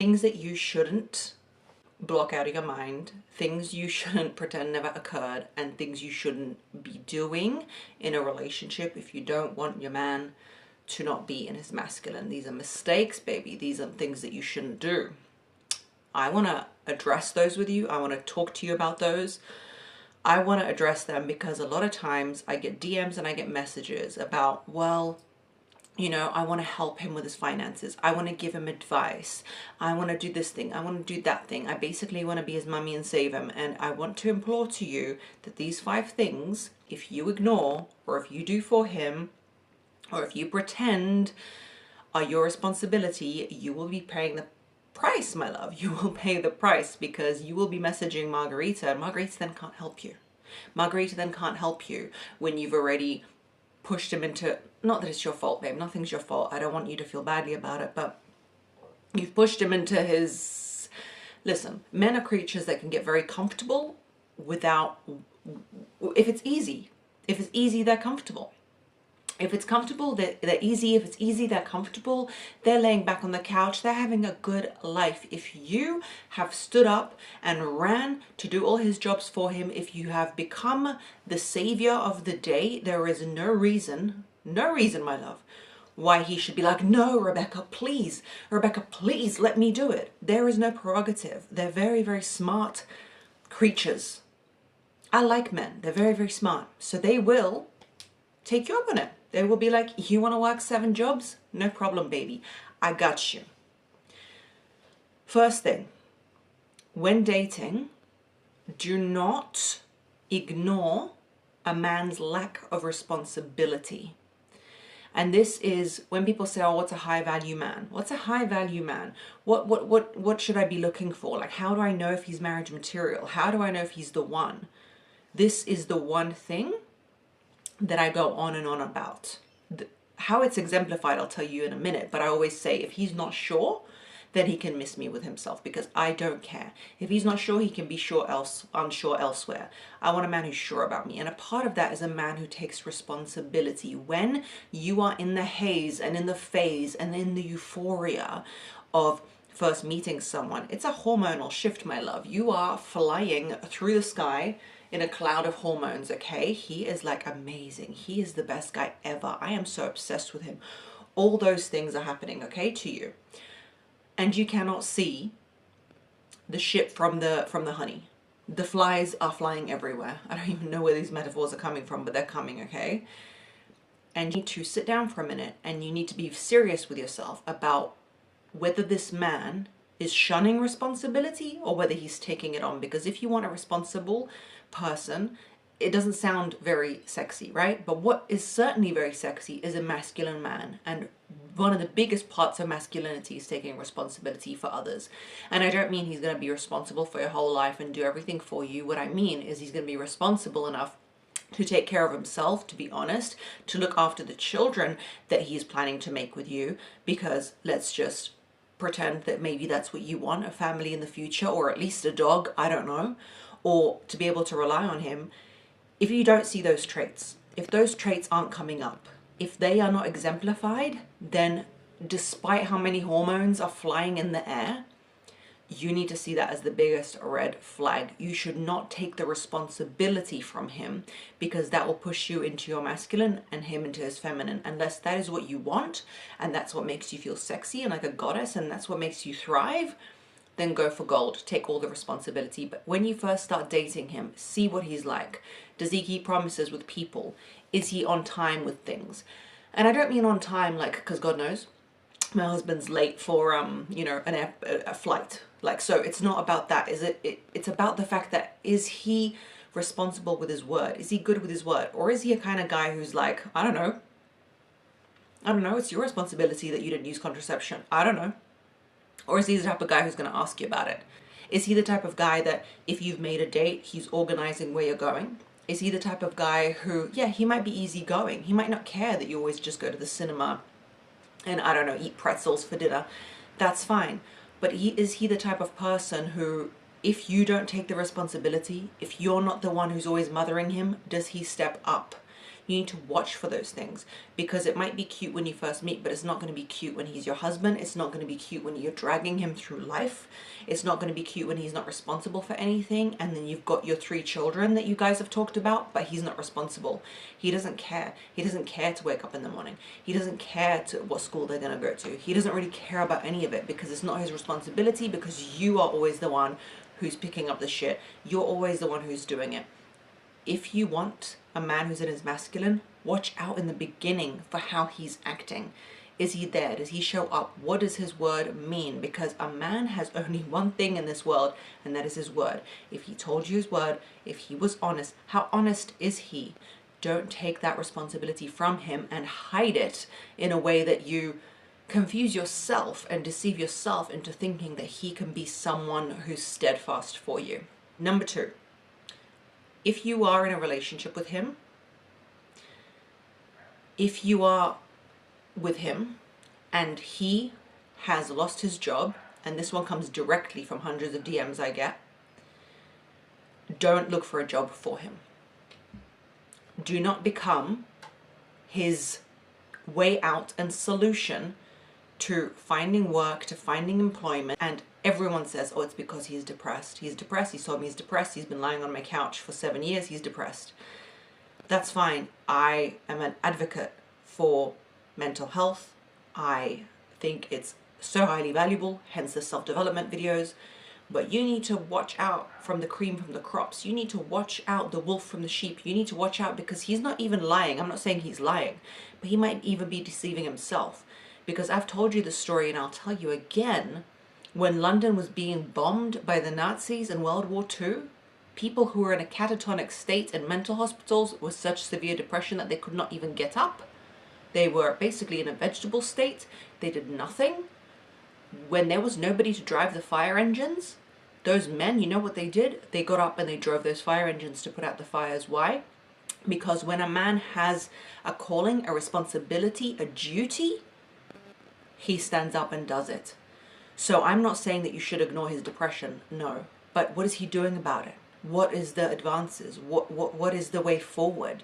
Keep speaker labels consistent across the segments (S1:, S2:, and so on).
S1: Things that you shouldn't block out of your mind, things you shouldn't pretend never occurred, and things you shouldn't be doing in a relationship if you don't want your man to not be in his masculine. These are mistakes, baby. These are things that you shouldn't do. I want to address those with you. I want to talk to you about those. I want to address them because a lot of times I get DMs and I get messages about, well, I want to help him with his finances. I want to give him advice. I want to do this thing. I want to do that thing. I basically want to be his mummy and save him. And I want to implore to you that these 5 things, if you ignore, or if you do for him, or if you pretend are your responsibility, you will be paying the price, my love. You will pay the price because you will be messaging Margarita, and Margarita then can't help you. Margarita then can't help you when you've already pushed him into, not that it's your fault, babe, nothing's your fault, I don't want you to feel badly about it, but you've pushed him into his, listen, men are creatures that can get very comfortable without, if it's easy, they're comfortable. If it's comfortable, they're easy. If it's easy, they're comfortable. They're laying back on the couch. They're having a good life. If you have stood up and ran to do all his jobs for him, if you have become the savior of the day, there is no reason, my love, why he should be like, no, Rebecca, please, let me do it. There is no prerogative. They're very, very smart creatures. I like men. They're very, very smart. So they will take you up on it. They will be like, you want to work 7 jobs? No problem, baby. I got you. First thing, when dating, do not ignore a man's lack of responsibility. And this is when people say, oh, what's a high value man? What's a high value man? What should I be looking for? Like, how do I know if he's marriage material? How do I know if he's the one? This is the one thing that I go on and on about. How it's exemplified, I'll tell you in a minute, but I always say if he's not sure, then he can miss me with himself because I don't care. If he's not sure, he can be unsure elsewhere. I want a man who's sure about me. And a part of that is a man who takes responsibility. When you are in the haze and in the phase and in the euphoria of first meeting someone, it's a hormonal shift, my love. You are flying through the sky in a cloud of hormones, okay? He is like amazing. He is the best guy ever. I am so obsessed with him. All those things are happening, okay, to you. And you cannot see the ship from the honey. The flies are flying everywhere. I don't even know where these metaphors are coming from, but they're coming, okay? And you need to sit down for a minute and you need to be serious with yourself about whether this man is shunning responsibility or whether he's taking it on. Because if you want a responsible person, it doesn't sound very sexy, right? But what is certainly very sexy is a masculine man. And one of the biggest parts of masculinity is taking responsibility for others. And I don't mean he's going to be responsible for your whole life and do everything for you. What I mean is he's going to be responsible enough to take care of himself, to be honest, to look after the children that he's planning to make with you, because let's just pretend that maybe that's what you want, a family in the future, or at least a dog, I don't know, or to be able to rely on him. If you don't see those traits, if those traits aren't coming up, if they are not exemplified, then despite how many hormones are flying in the air, you need to see that as the biggest red flag. You should not take the responsibility from him because that will push you into your masculine and him into his feminine. Unless that is what you want and that's what makes you feel sexy and like a goddess and that's what makes you thrive, then go for gold. Take all the responsibility. But when you first start dating him, see what he's like. Does he keep promises with people? Is he on time with things? And I don't mean on time like, because God knows, my husband's late for a flight. Like, so it's not about that, is it? It's about the fact that, is he responsible with his word? Is he good with his word? Or is he a kind of guy who's like, I don't know, it's your responsibility that you didn't use contraception. I don't know. Or is he the type of guy who's going to ask you about it? Is he the type of guy that if you've made a date, he's organizing where you're going? Is he the type of guy who, yeah, he might be easygoing. He might not care that you always just go to the cinema and, I don't know, eat pretzels for dinner. That's fine. But is he the type of person who, if you don't take the responsibility, if you're not the one who's always mothering him, does he step up? You need to watch for those things, because it might be cute when you first meet, but it's not going to be cute when he's your husband. It's not going to be cute when you're dragging him through life. It's not going to be cute when he's not responsible for anything, and then you've got your 3 children that you guys have talked about, but he's not responsible. He doesn't care. He doesn't care to wake up in the morning. He doesn't care to what school they're going to go to. He doesn't really care about any of it, because it's not his responsibility, because you are always the one who's picking up the shit. You're always the one who's doing it. If you want a man who's in his masculine, watch out in the beginning for how he's acting. Is he there? Does he show up? What does his word mean? Because a man has only one thing in this world, and that is his word. If he told you his word, if he was honest, how honest is he? Don't take that responsibility from him and hide it in a way that you confuse yourself and deceive yourself into thinking that he can be someone who's steadfast for you. Number 2. If you are in a relationship with him, if you are with him and he has lost his job, and this one comes directly from hundreds of DMs I get, don't look for a job for him. Do not become his way out and solution to finding work, to finding employment. And everyone says, oh, it's because he's depressed. He's depressed. He told me he's depressed. He's been lying on my couch for 7 years. He's depressed. That's fine. I am an advocate for mental health. I think it's so highly valuable, hence the self-development videos. But you need to watch out from the cream from the crops. You need to watch out the wolf from the sheep. You need to watch out, because he's not even lying. I'm not saying he's lying, but he might even be deceiving himself. Because I've told you the story, and I'll tell you again, when London was being bombed by the Nazis in World War II, people who were in a catatonic state in mental hospitals with such severe depression that they could not even get up. They were basically in a vegetable state. They did nothing. When there was nobody to drive the fire engines, those men, you know what they did? They got up and they drove those fire engines to put out the fires. Why? Because when a man has a calling, a responsibility, a duty, he stands up and does it. So I'm not saying that you should ignore his depression, no. But what is he doing about it? What is the advances? What is the way forward?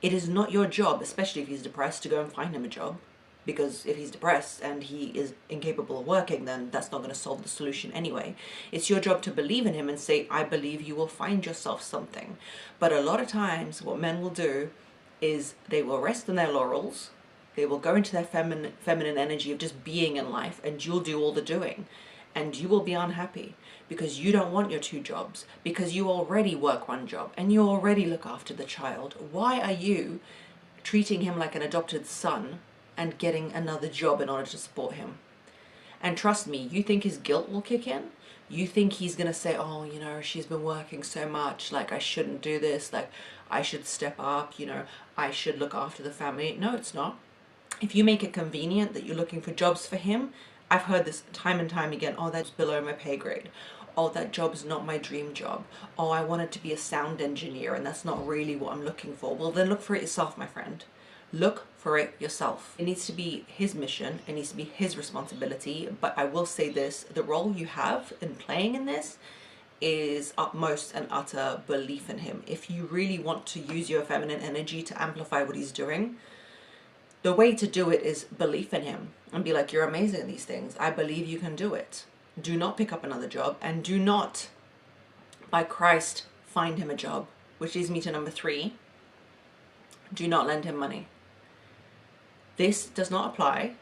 S1: It is not your job, especially if he's depressed, to go and find him a job. Because if he's depressed and he is incapable of working, then that's not going to solve the solution anyway. It's your job to believe in him and say, I believe you will find yourself something. But a lot of times what men will do is they will rest on their laurels. They will go into their feminine energy of just being in life, and you'll do all the doing. And you will be unhappy because you don't want your 2 jobs, because you already work 1 job and you already look after the child. Why are you treating him like an adopted son and getting another job in order to support him? And trust me, you think his guilt will kick in? You think he's going to say, oh, you know, she's been working so much, like I shouldn't do this, like I should step up, you know, I should look after the family. No, it's not. If you make it convenient that you're looking for jobs for him, I've heard this time and time again, oh, that's below my pay grade. Oh, that job's not my dream job. Oh, I wanted to be a sound engineer and that's not really what I'm looking for. Well, then look for it yourself, my friend. Look for it yourself. It needs to be his mission. It needs to be his responsibility. But I will say this, the role you have in playing in this is utmost and utter belief in him. If you really want to use your feminine energy to amplify what he's doing, the way to do it is belief in him and be like, you're amazing at these things. I believe you can do it. Do not pick up another job, and do not, by Christ, find him a job. Which leads me to number 3. Do not lend him money. This does not apply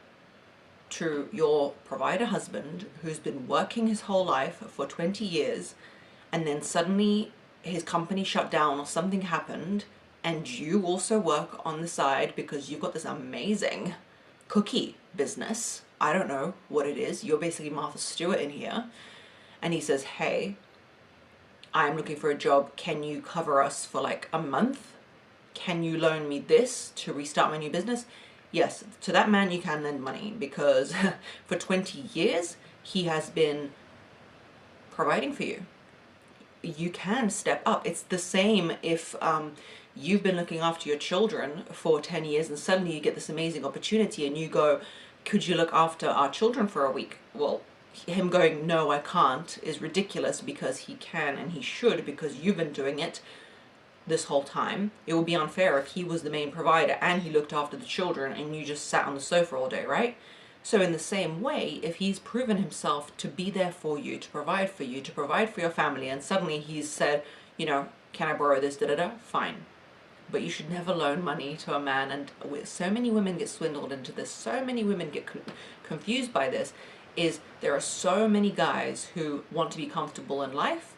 S1: to your provider husband who's been working his whole life for 20 years and then suddenly his company shut down or something happened, and you also work on the side because you've got this amazing cookie business. I don't know what it is. You're basically Martha Stewart in here. And he says, hey, I'm looking for a job. Can you cover us for like a month? Can you loan me this to restart my new business? Yes, to that man you can lend money, because for 20 years he has been providing for you. You can step up. It's the same if you've been looking after your children for 10 years and suddenly you get this amazing opportunity and you go, could you look after our children for a week? Well, him going, no, I can't, is ridiculous, because he can and he should, because you've been doing it this whole time. It would be unfair if he was the main provider and he looked after the children and you just sat on the sofa all day, right? So in the same way, if he's proven himself to be there for you, to provide for you, to provide for your family, and suddenly he's said, you know, can I borrow this, da-da-da, fine. But you should never loan money to a man. And so many women get swindled into this, so many women get confused by this, is there are so many guys who want to be comfortable in life.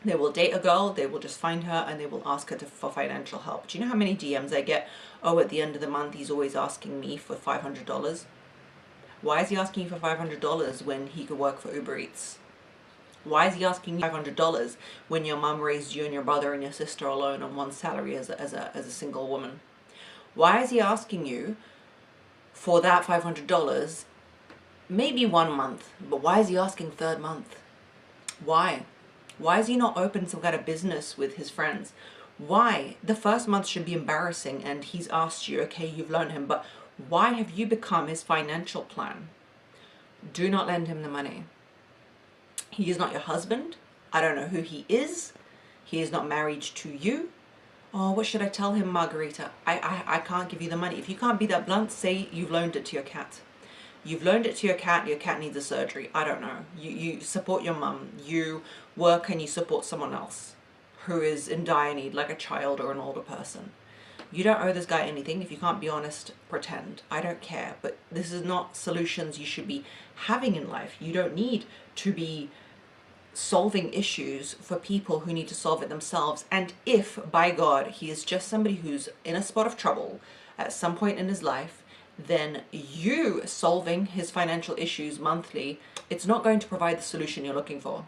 S1: They will date a girl, they will just find her, and they will ask her for financial help. Do you know how many DMs I get? Oh, at the end of the month, he's always asking me for $500. Why is he asking you for $500 when he could work for Uber Eats? Why is he asking you $500 when your mum raised you and your brother and your sister alone on one salary as a single woman? Why is he asking you for that $500 maybe 1 month, but why is he asking third month? Why? Why is he not open some kind of business with his friends? Why? The first month should be embarrassing and he's asked you, okay, you've loaned him, but why have you become his financial plan? Do not lend him the money. He is not your husband. I don't know who he is. He is not married to you. Oh, what should I tell him, Margarita? I can't give you the money. If you can't be that blunt, say you've loaned it to your cat. You've loaned it to your cat needs a surgery. I don't know. You support your mum. You work and you support someone else who is in dire need, like a child or an older person. You don't owe this guy anything. If you can't be honest, pretend. I don't care. But this is not solutions you should be having in life. You don't need to be solving issues for people who need to solve it themselves. And if, by God, he is just somebody who's in a spot of trouble at some point in his life, then you solving his financial issues monthly, it's not going to provide the solution you're looking for.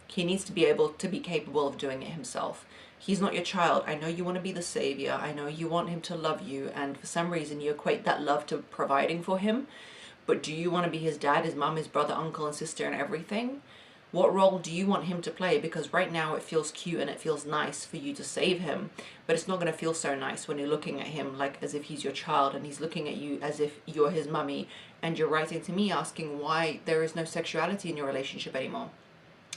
S1: He needs to be able to be capable of doing it himself. He's not your child. I know you want to be the savior. I know you want him to love you, and for some reason you equate that love to providing for him. But do you want to be his dad, his mom, his brother, uncle, and sister, and everything? What role do you want him to play? Because right now it feels cute and it feels nice for you to save him, but it's not going to feel so nice when you're looking at him like as if he's your child and he's looking at you as if you're his mummy, and you're writing to me asking why there is no sexuality in your relationship anymore.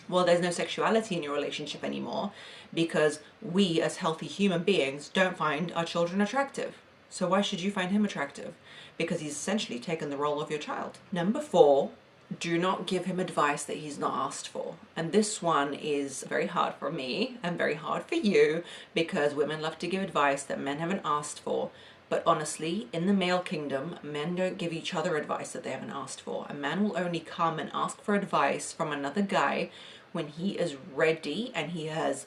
S1: Well, there's no sexuality in your relationship anymore because we as healthy human beings don't find our children attractive. So why should you find him attractive? Because he's essentially taken the role of your child. Number 4, do not give him advice that he's not asked for. And this one is very hard for me and very hard for you because women love to give advice that men haven't asked for. But honestly, in the male kingdom, men don't give each other advice that they haven't asked for. A man will only come and ask for advice from another guy when he is ready and he has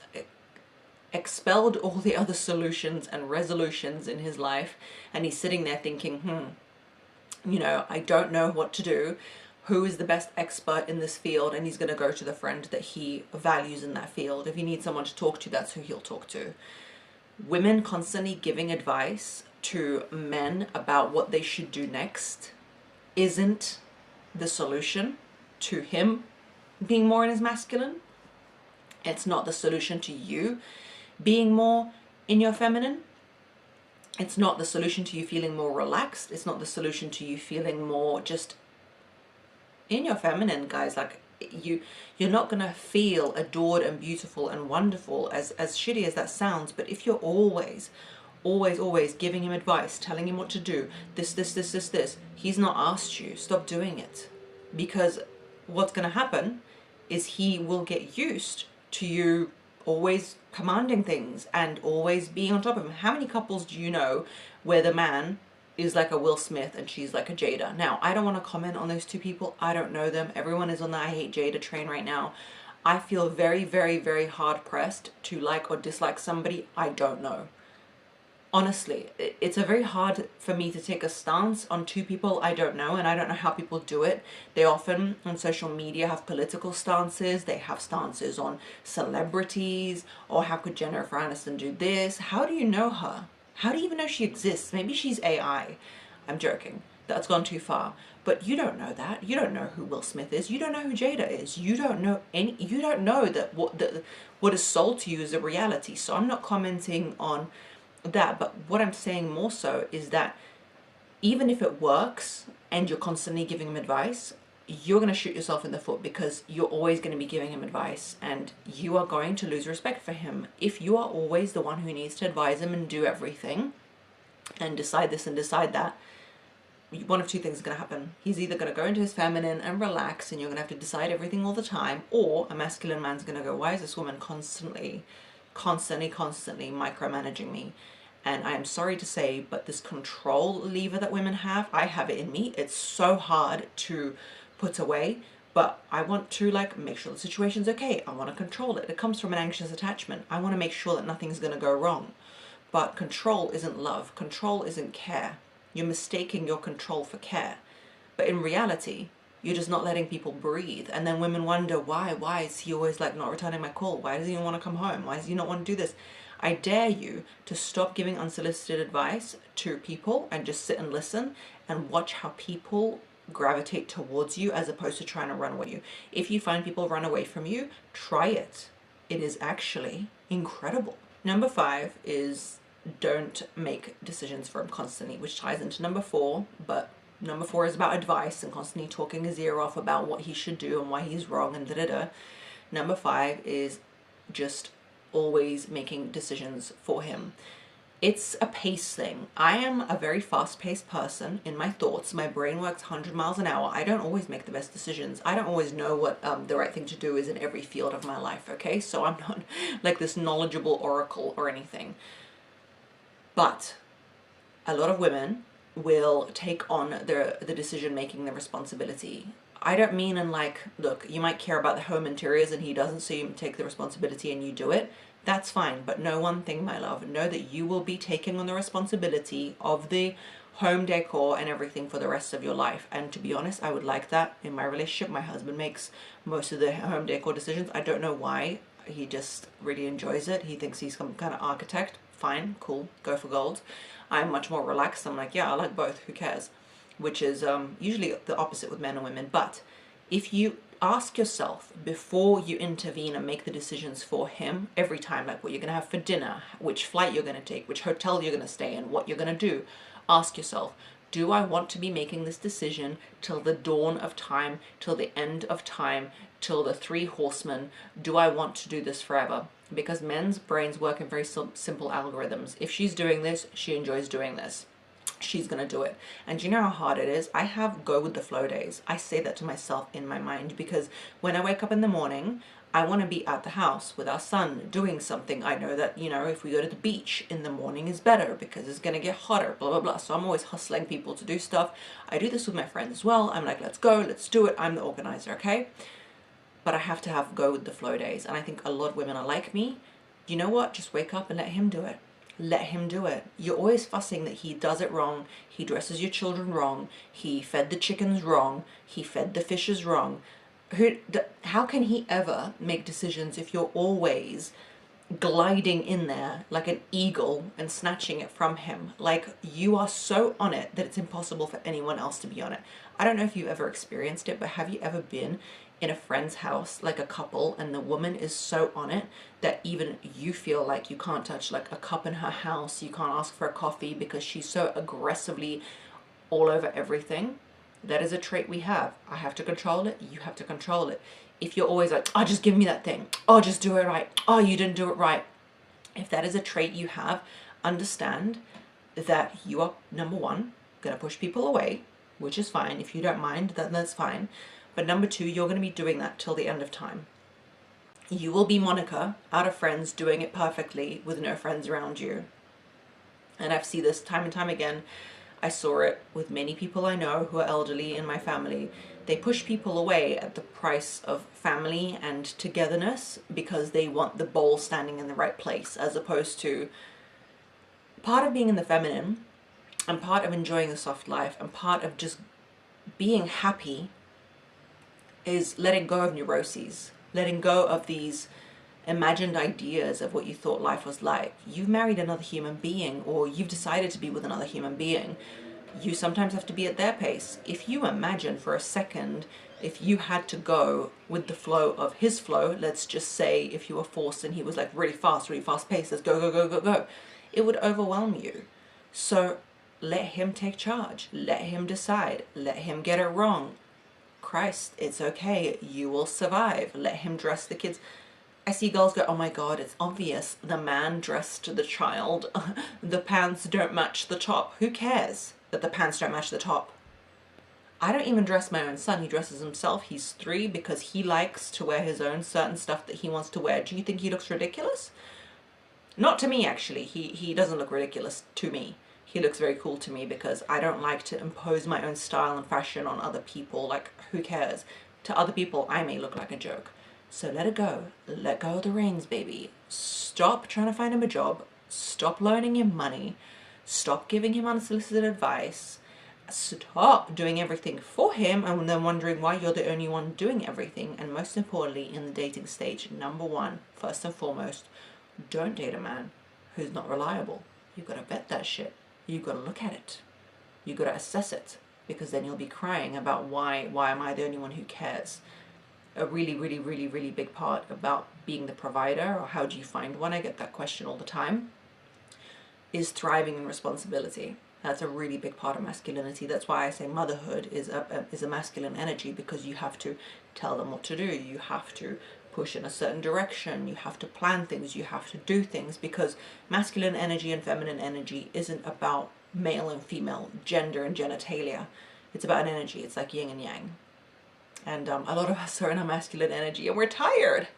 S1: expelled all the other solutions and resolutions in his life, and he's sitting there thinking, I don't know what to do. Who is the best expert in this field? And he's going to go to the friend that he values in that field. If he needs someone to talk to, that's who he'll talk to. Women constantly giving advice to men about what they should do next isn't the solution to him being more in his masculine. It's not the solution to you being more in your feminine. It's not the solution to you feeling more relaxed. It's not the solution to you feeling more just in your feminine, guys. Like you're not gonna feel adored and beautiful and wonderful, as shitty as that sounds. But if you're always giving him advice, telling him what to do, this, he's not asked you, stop doing it. Because what's gonna happen is he will get used to you always commanding things and always being on top of him. How many couples do you know where the man is like a Will Smith and she's like a Jada? Now, I don't want to comment on those two people. I don't know them. Everyone is on the I hate Jada train right now. I feel very, very, very hard pressed to like or dislike somebody I don't know. Honestly, it's a very hard for me to take a stance on two people I don't know, and I don't know how people do it. They often on social media have political stances. They have stances on celebrities, or how could Jennifer Aniston do this? How do you know her? How do you even know she exists? Maybe she's AI. I'm joking. That's gone too far. But you don't know that. You don't know who Will Smith is. You don't know who Jada is. You don't know you don't know that what is sold to you is a reality. So I'm not commenting on that, but what I'm saying more so is that even if it works and you're constantly giving him advice, you're going to shoot yourself in the foot, because you're always going to be giving him advice and you are going to lose respect for him. If you are always the one who needs to advise him and do everything and decide this and decide that, one of two things is going to happen. He's either going to go into his feminine and relax and you're going to have to decide everything all the time, or a masculine man's going to go, why is this woman constantly micromanaging me? And I am sorry to say, but this control lever that women have, I have it in me. It's so hard to put away, but I want to like make sure the situation's okay. I want to control it. It comes from an anxious attachment. I want to make sure that nothing's going to go wrong. But control isn't love. Control isn't care. You're mistaking your control for care. But in reality, you're just not letting people breathe. And then women wonder, why is he always like not returning my call? Why does he not want to come home? Why does he not want to do this? I dare you to stop giving unsolicited advice to people and just sit and listen and watch how people gravitate towards you as opposed to trying to run away from you. If you find people run away from you, try it. It is actually incredible. Number 5 is don't make decisions for him constantly, which ties into number 4, but number 4 is about advice and constantly talking his ear off about what he should do and why he's wrong and da-da-da. Number 5 is just always making decisions for him. It's a pace thing. I am a very fast-paced person in my thoughts. My brain works 100 miles an hour. I don't always make the best decisions. I don't always know what the right thing to do is in every field of my life, okay? So I'm not like this knowledgeable oracle or anything. But a lot of women will take on the decision-making, the responsibility. I don't mean in like, look, you might care about the home interiors and he doesn't, so you take the responsibility and you do it. That's fine, but know one thing, my love. Know that you will be taking on the responsibility of the home decor and everything for the rest of your life. And to be honest, I would like that in my relationship. My husband makes most of the home decor decisions. I don't know why. He just really enjoys it. He thinks he's some kind of architect. Fine, cool, go for gold. I'm much more relaxed. I'm like, yeah, I like both. Who cares? Which is usually the opposite with men and women. But if you ask yourself before you intervene and make the decisions for him every time, like what you're going to have for dinner, which flight you're going to take, which hotel you're going to stay in, what you're going to do, ask yourself, do I want to be making this decision till the dawn of time, till the end of time, till the 3 horsemen? Do I want to do this forever? Because men's brains work in very simple algorithms. If she's doing this, she enjoys doing this. She's gonna do it. And do you know how hard it is? I have go with the flow days. I say that to myself in my mind because when I wake up in the morning, I want to be at the house with our son doing something. I know that, you know, if we go to the beach in the morning is better because it's going to get hotter, blah, blah, blah. So I'm always hustling people to do stuff. I do this with my friends as well. I'm like, let's go, let's do it. I'm the organizer, okay? But I have to have go with the flow days. And I think a lot of women are like me. You know what? Just wake up and let him do it. Let him do it. You're always fussing that he does it wrong. He dresses your children wrong. He fed the chickens wrong. He fed the fishes wrong. How can he ever make decisions if you're always gliding in there like an eagle and snatching it from him? Like, you are so on it that it's impossible for anyone else to be on it. I don't know if you've ever experienced it, but have you ever been in a friend's house, like a couple, and the woman is so on it that even you feel like you can't touch like a cup in her house, you can't ask for a coffee because she's so aggressively all over everything? That is a trait we have. I have to control it, you have to control it. If you're always like, oh, just give me that thing, oh, just do it right, oh, you didn't do it right. If that is a trait you have, understand that you are, number 1, gonna push people away, which is fine. If you don't mind, then that's fine. But number 2, you're going to be doing that till the end of time. You will be Monica, out of friends, doing it perfectly with no friends around you. And I've seen this time and time again. I saw it with many people I know who are elderly in my family. They push people away at the price of family and togetherness because they want the bowl standing in the right place, as opposed to part of being in the feminine and part of enjoying the soft life and part of just being happy is letting go of neuroses, letting go of these imagined ideas of what you thought life was like. You've married another human being, or you've decided to be with another human being. You sometimes have to be at their pace. If you imagine for a second, if you had to go with the flow of his flow, let's just say if you were forced and he was like really fast paced, let's go, go, go, go, go, it would overwhelm you. So let him take charge. Let him decide. Let him get it wrong. Christ, it's okay. You will survive. Let him dress the kids. I see girls go, oh my God, it's obvious. The man dressed the child. The pants don't match the top. Who cares that the pants don't match the top? I don't even dress my own son. He dresses himself. He's 3 because he likes to wear his own certain stuff that he wants to wear. Do you think he looks ridiculous? Not to me, actually. He doesn't look ridiculous to me. He looks very cool to me because I don't like to impose my own style and fashion on other people. Like, who cares? To other people, I may look like a joke. So let it go. Let go of the reins, baby. Stop trying to find him a job. Stop loaning him money. Stop giving him unsolicited advice. Stop doing everything for him and then wondering why you're the only one doing everything. And most importantly, in the dating stage, number 1, first and foremost, don't date a man who's not reliable. You've got to vet that shit. You've got to look at it. You've got to assess it, because then you'll be crying about why am I the only one who cares. A really, really, really, really big part about being the provider, or how do you find one, I get that question all the time, is thriving in responsibility. That's a really big part of masculinity. That's why I say motherhood is a masculine energy, because you have to tell them what to do. You have to push in a certain direction. You have to plan things. You have to do things, because masculine energy and feminine energy isn't about male and female, gender and genitalia. It's about an energy. It's like yin and yang. And a lot of us are in a masculine energy and we're tired.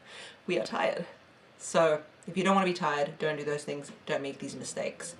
S1: We are tired. So if you don't want to be tired, don't do those things. Don't make these mistakes.